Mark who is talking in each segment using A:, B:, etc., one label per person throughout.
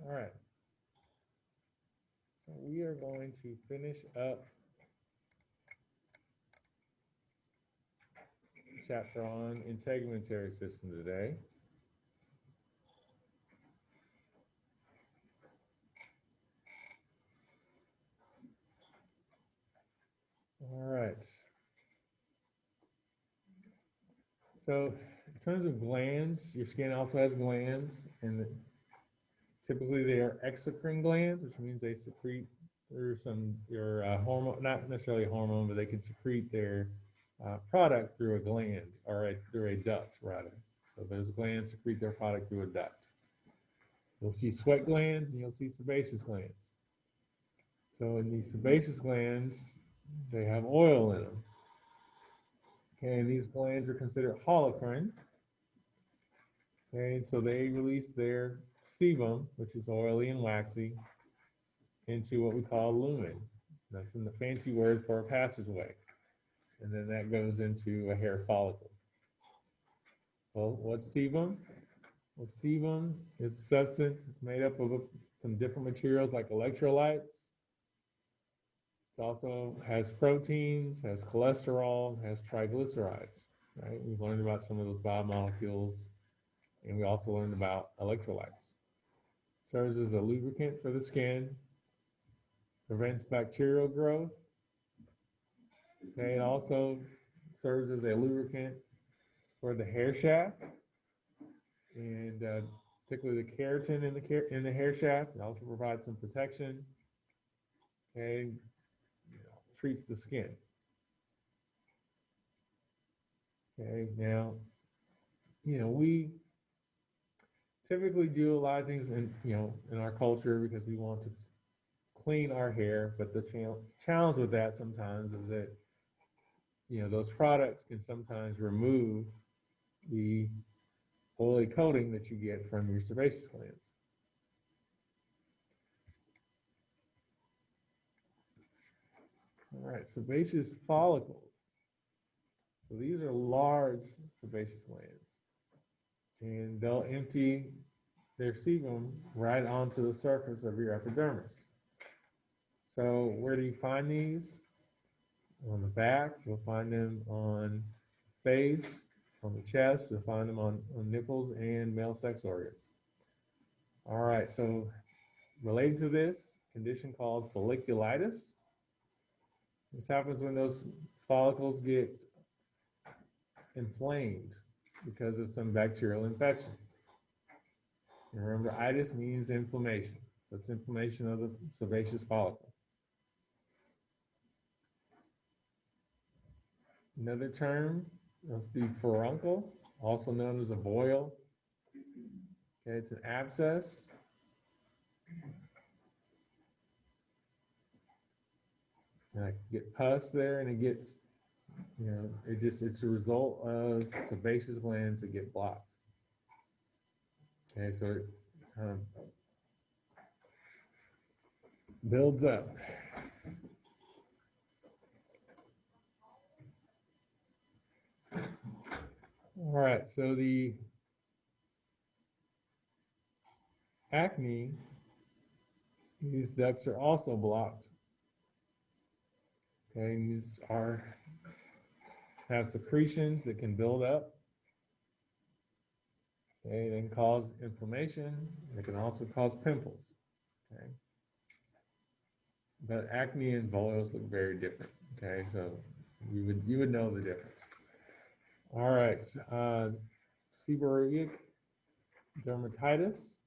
A: All right. So we are going to finish up chapter on integumentary system today. All right. So in terms of glands, your skin also has glands, and typically they are exocrine glands, which means they secrete through your hormone, not necessarily hormone, but they can secrete their product through a gland or through a duct, rather. So those glands secrete their product through a duct. You'll see sweat glands and you'll see sebaceous glands. So in these sebaceous glands, they have oil in them. Okay, and these glands are considered holocrine. Okay, and so they release their sebum, which is oily and waxy, into what we call lumen. That's in the fancy word for a passageway. And then that goes into a hair follicle. Well, what's sebum? Well, sebum is substance. It's made up of some different materials like electrolytes. It also has proteins, has cholesterol, has triglycerides. Right? We've learned about some of those biomolecules, and we also learned about electrolytes. Serves as a lubricant for the skin, prevents bacterial growth. Okay, it also serves as a lubricant for the hair shaft, and particularly the keratin in the hair shaft. It also provides some protection. Okay, treats the skin. Okay, now, we typically do a lot of things in our culture because we want to clean our hair, but the challenge with that sometimes is that those products can sometimes remove the oily coating that you get from your sebaceous glands. All right, sebaceous follicles. So these are large sebaceous glands, and they'll empty their sebum right onto the surface of your epidermis. So where do you find these? On the back, you'll find them on the face, on the chest, you'll find them on nipples and male sex organs. All right, so related to this condition called folliculitis, this happens when those follicles get inflamed because of some bacterial infection. And remember, itis means inflammation. So it's inflammation of the sebaceous follicle. Another term of the furuncle, also known as a boil. Okay, it's an abscess. And I get pus there, and it gets, it's a result of sebaceous glands that get blocked. Okay, so it kind of builds up. All right, so the acne, these ducts are also blocked. Okay, and these have secretions that can build up. Okay, then cause inflammation. It can also cause pimples. Okay, but acne and boils look very different. Okay, so you would know the difference. All right, seborrheic dermatitis.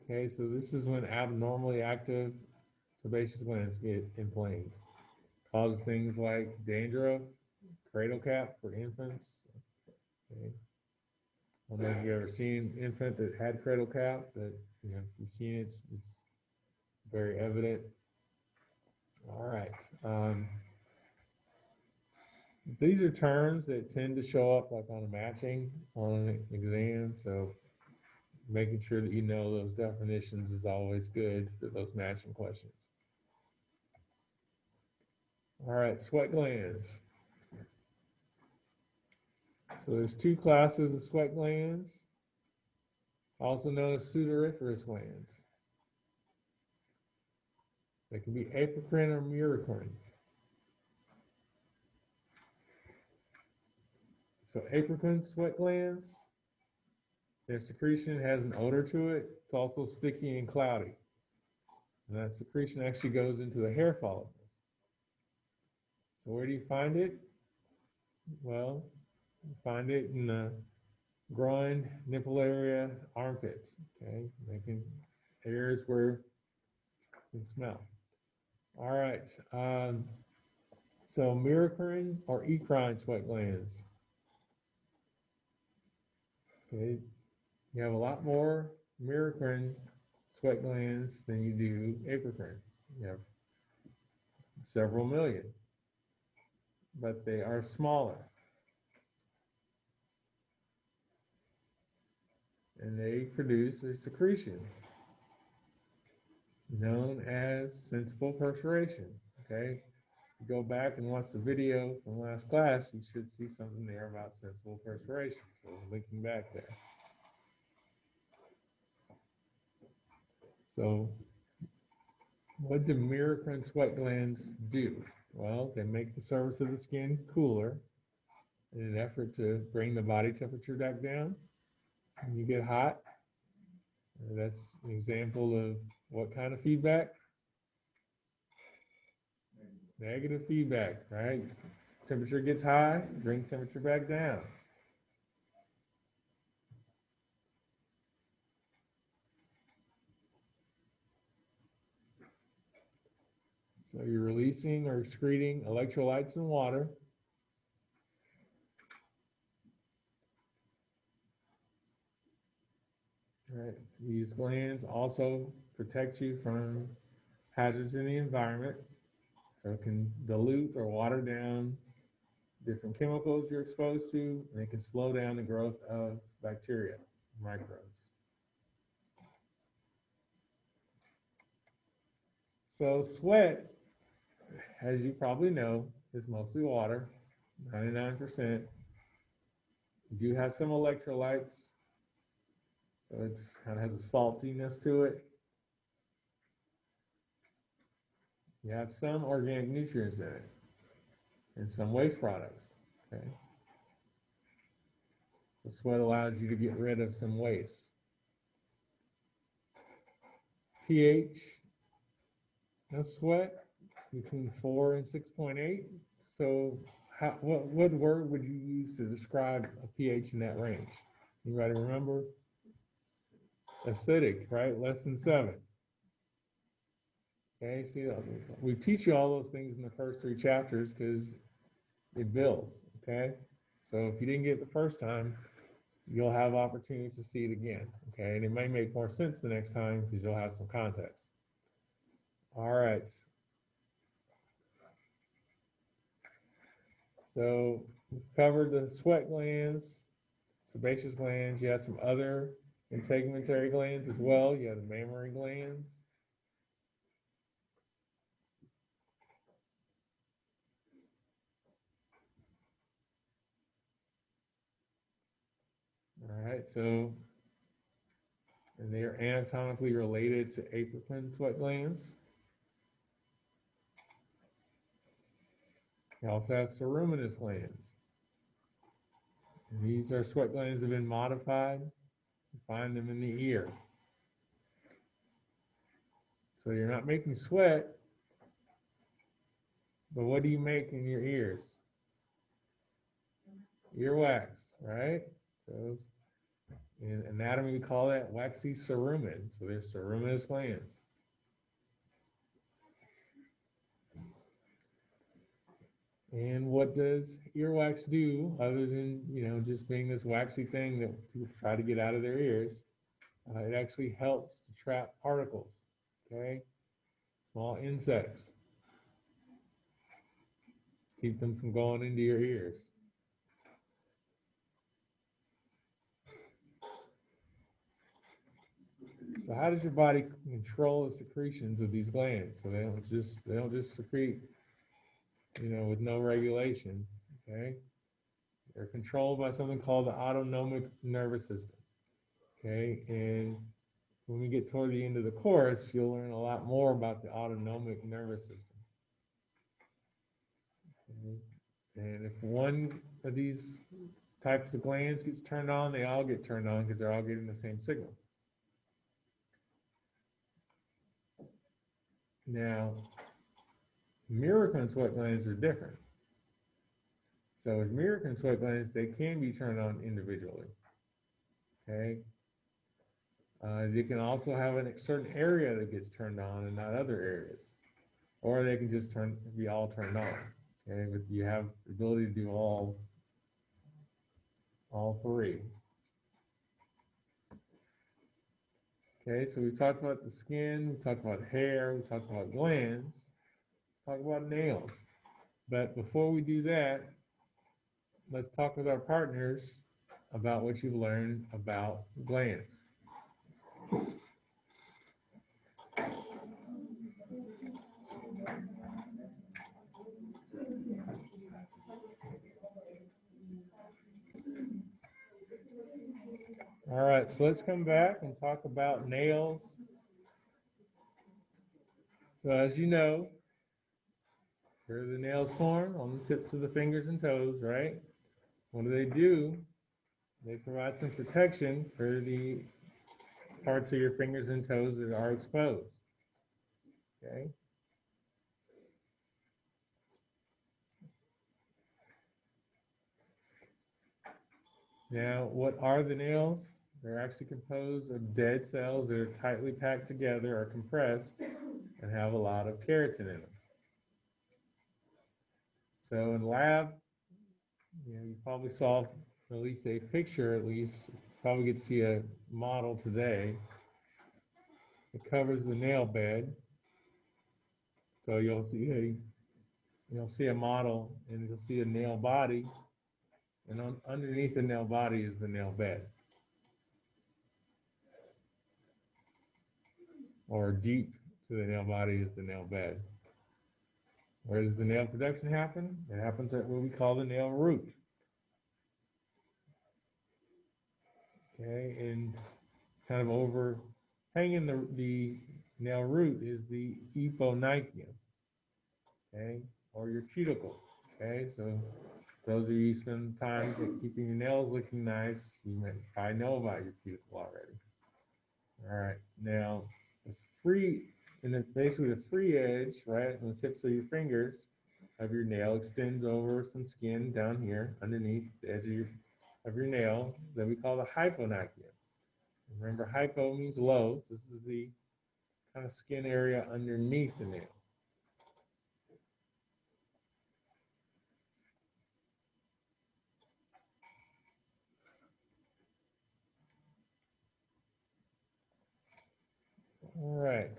A: Okay, so this is when abnormally active sebaceous glands get inflamed. Causes things like dandruff, cradle cap for infants. Okay. I don't know if you've ever seen an infant that had cradle cap, but if you've seen it, it's very evident. All right. These are terms that tend to show up like on a matching on an exam, so making sure that you know those definitions is always good for those matching questions. All right, sweat glands. So there's two classes of sweat glands. also known as sudoriferous glands. They can be apocrine or murocrine. So apocrine sweat glands, their secretion has an odor to it. It's also sticky and cloudy. And that secretion actually goes into the hair follicles. So where do you find it? Well, you find it in the groin, nipple area, armpits. Okay, making areas where you can smell. All right. So murocrine or eccrine sweat glands. Okay, you have a lot more murocrine sweat glands than you do apocrine. You have several million, but they are smaller. And they produce a secretion known as sensible perspiration. Okay, you go back and watch the video from last class, you should see something there about sensible perspiration. So linking back there. So what do murocrine sweat glands do? Well, they make the surface of the skin cooler in an effort to bring the body temperature back down. When you get hot, that's an example of what kind of feedback? Negative feedback, right? Temperature gets high, bring temperature back down. So you're releasing or excreting electrolytes in water. Right. These glands also protect you from hazards in the environment. So it can dilute or water down different chemicals you're exposed to, and it can slow down the growth of bacteria, microbes. So sweat, as you probably know, is mostly water, 99%. You do have some electrolytes, so it kind of has a saltiness to it. You have some organic nutrients in it and some waste products. Okay. So sweat allows you to get rid of some waste. pH of sweat between 4 and 6.8. So what word would you use to describe a pH in that range? Anybody remember? Acidic, right? Less than 7. Okay, see, we teach you all those things in the first 3 chapters because it builds, okay? So if you didn't get it the first time, you'll have opportunities to see it again, okay? And it may make more sense the next time because you'll have some context. All right. So we've covered the sweat glands, sebaceous glands. You have some other integumentary glands as well. You have the mammary glands. All right, so, and they are anatomically related to apocrine sweat glands. You also have ceruminous glands. And these are sweat glands that have been modified. You find them in the ear. So you're not making sweat, but what do you make in your ears? Earwax, right? So in anatomy, we call that waxy cerumen. So there's ceruminous glands. And what does earwax do other than, just being this waxy thing that people try to get out of their ears? It actually helps to trap particles, okay? Small insects. Keep them from going into your ears. So how does your body control the secretions of these glands? So they don't just secrete, with no regulation, okay? They're controlled by something called the autonomic nervous system. Okay, and when we get toward the end of the course, you'll learn a lot more about the autonomic nervous system. Okay. And if one of these types of glands gets turned on, they all get turned on because they're all getting the same signal. Now, miracle and sweat glands are different. So with miracle and sweat glands, they can be turned on individually. Okay. They can also have a certain area that gets turned on and not other areas, or they can just be all turned on. Okay, but you have the ability to do all three. Okay, so we talked about the skin, we talked about hair, we talked about glands. Let's talk about nails. But before we do that, let's talk with our partners about what you've learned about glands. All right, so let's come back and talk about nails. So as you know, here are the nails form on the tips of the fingers and toes, right? What do? They provide some protection for the parts of your fingers and toes that are exposed. Okay. Now, what are the nails? They're actually composed of dead cells that are tightly packed together or compressed and have a lot of keratin in them. So in lab, you probably saw at least a picture, probably get to see a model today. It covers the nail bed. So you'll see a model and you'll see a nail body, and underneath the nail body is the nail bed. Or deep to the nail body is the nail bed. Where does the nail production happen? It happens at what we call the nail root. Okay, and kind of overhanging the nail root is the eponychium, okay, or your cuticle. Okay, so those of you who spend time keeping your nails looking nice, you may probably know about your cuticle already. All right, now basically the free edge, right, on the tips of your fingers of your nail extends over some skin down here underneath the edge of your nail that we call the hyponychium. Remember, hypo means low, so this is the kind of skin area underneath the nail. All right.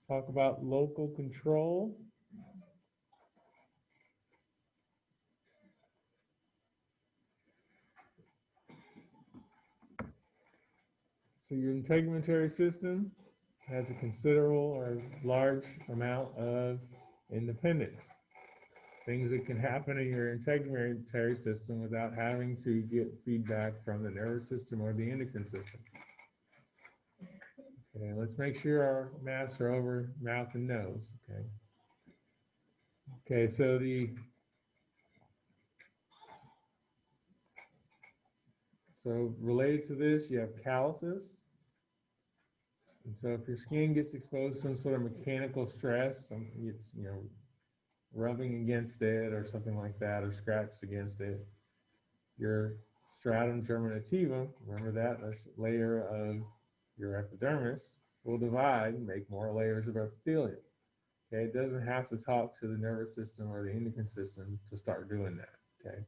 A: Let's talk about local control. So your integumentary system has a considerable or large amount of independence. Things that can happen in your integumentary system without having to get feedback from the nervous system or the endocrine system. Okay, let's make sure our masks are over mouth and nose. Okay, so related to this, you have calluses. And so if your skin gets exposed to some sort of mechanical stress, something gets, rubbing against it or something like that, or scratched against it, your stratum germinativum, remember that layer of your epidermis, will divide and make more layers of epithelium. Okay, it doesn't have to talk to the nervous system or the endocrine system to start doing that. Okay.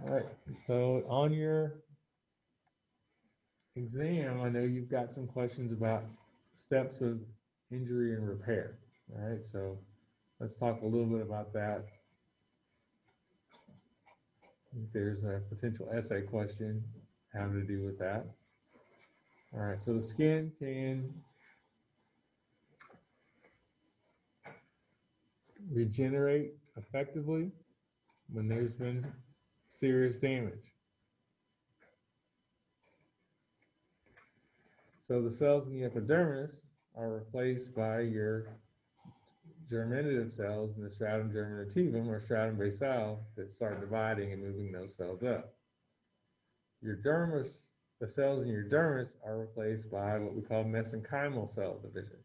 A: All right. So on your exam, I know you've got some questions about steps of injury and repair. All right. So let's talk a little bit about that. There's a potential essay question having to do with that. All right, so the skin can regenerate effectively when there's been serious damage. So the cells in the epidermis are replaced by your germinative cells in the stratum germinativum or stratum basale that start dividing and moving those cells up. Your dermis, the cells in your dermis are replaced by what we call mesenchymal cell division.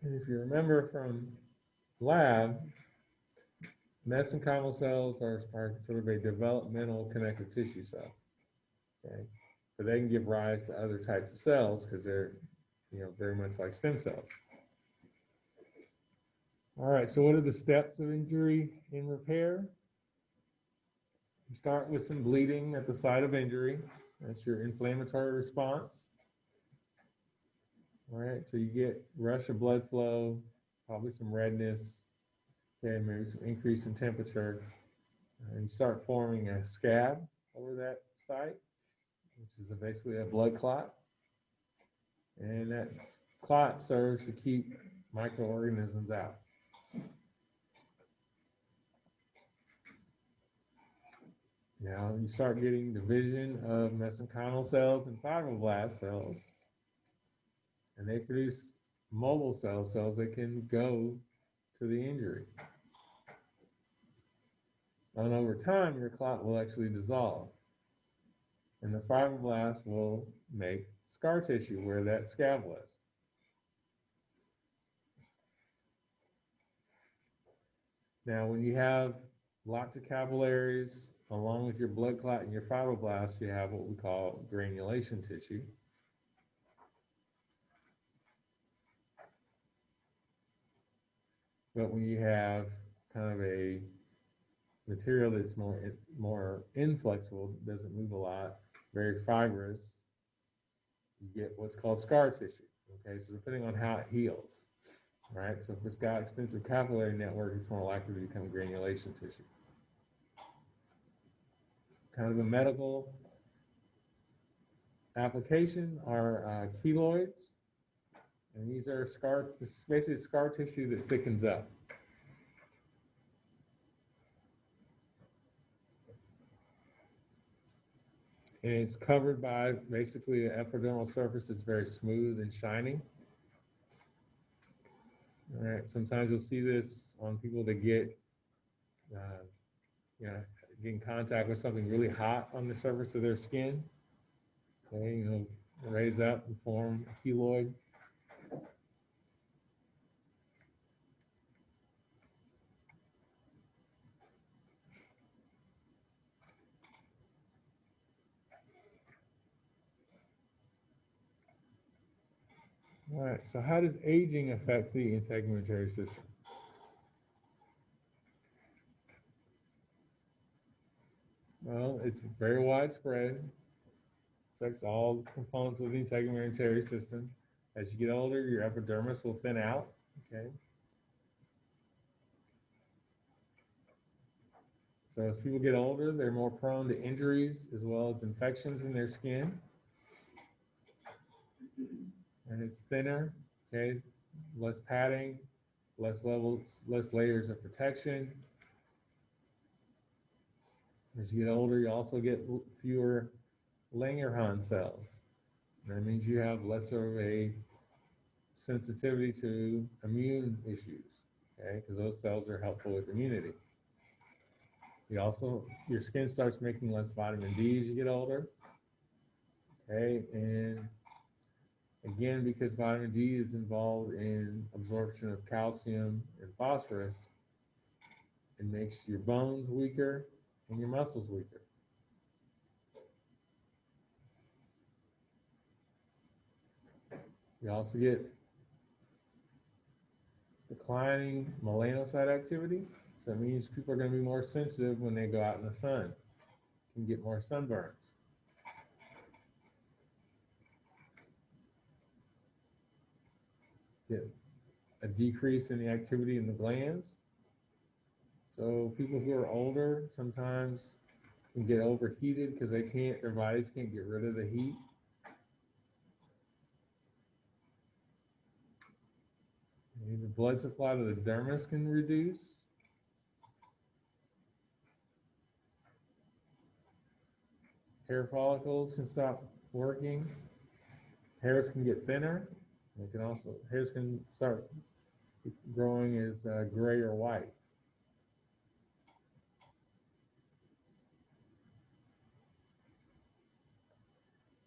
A: And if you remember from lab, mesenchymal cells are sort of a developmental connective tissue cell. Okay, but they can give rise to other types of cells because they're, very much like stem cells. All right, so what are the steps of injury and repair? You start with some bleeding at the site of injury. That's your inflammatory response. All right, so you get rush of blood flow, probably some redness, okay, maybe some increase in temperature, and you start forming a scab over that site, which is basically a blood clot. And that clot serves to keep microorganisms out. Now you start getting division of mesenchymal cells and fibroblast cells, and they produce mobile cells that can go to the injury. And over time, your clot will actually dissolve, and the fibroblast will make scar tissue where that scab was. Now, when you have lots of capillaries, along with your blood clot and your fibroblast, you have what we call granulation tissue. But when you have kind of a material that's more inflexible, doesn't move a lot, very fibrous, you get what's called scar tissue. Okay, so depending on how it heals, right? So if it's got extensive capillary network, it's more likely to become granulation tissue. Kind of a medical application are keloids, and these are this is basically scar tissue that thickens up. And it's covered by basically an epidermal surface that's very smooth and shiny. All right, sometimes you'll see this on people that get, get in contact with something really hot on the surface of their skin. Okay, raise up and form a keloid. All right, so how does aging affect the integumentary system? Well, it's very widespread. Affects all components of the integumentary system. As you get older, your epidermis will thin out. Okay. So as people get older, they're more prone to injuries as well as infections in their skin. And it's thinner. Okay. Less padding, less layers of protection. As you get older, you also get fewer Langerhans cells. That means you have less of a sensitivity to immune issues, okay? Because those cells are helpful with immunity. Your skin starts making less vitamin D as you get older, okay? And again, because vitamin D is involved in absorption of calcium and phosphorus, it makes your bones weaker and your muscles weaker. You also get declining melanocyte activity. So that means people are going to be more sensitive when they go out in the sun. Can get more sunburns. Get a decrease in the activity in the glands. So people who are older sometimes can get overheated because their bodies can't get rid of the heat. The blood supply to the dermis can reduce. Hair follicles can stop working. Hairs can get thinner. Hairs can start growing as gray or white.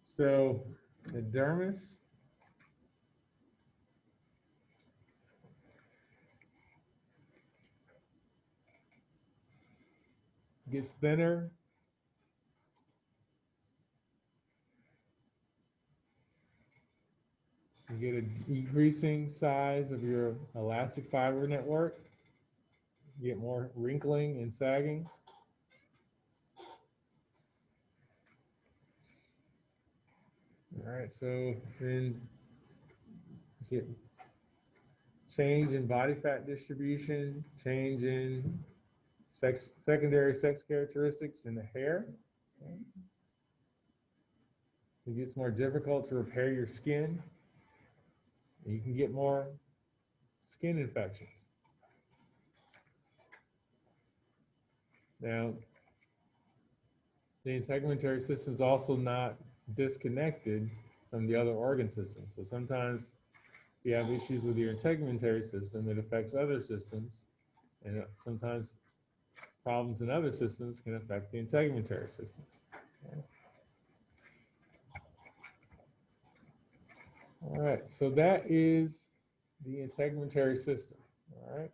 A: So the dermis gets thinner. You get a decreasing size of your elastic fiber network. You get more wrinkling and sagging. All right, so then you get change in body fat distribution, change in secondary sex characteristics in the hair. Okay. It gets more difficult to repair your skin. You can get more skin infections. Now, the integumentary system is also not disconnected from the other organ systems. So sometimes if you have issues with your integumentary system, it affects other systems, and sometimes problems in other systems can affect the integumentary system. Okay. All right, so that is the integumentary system. All right.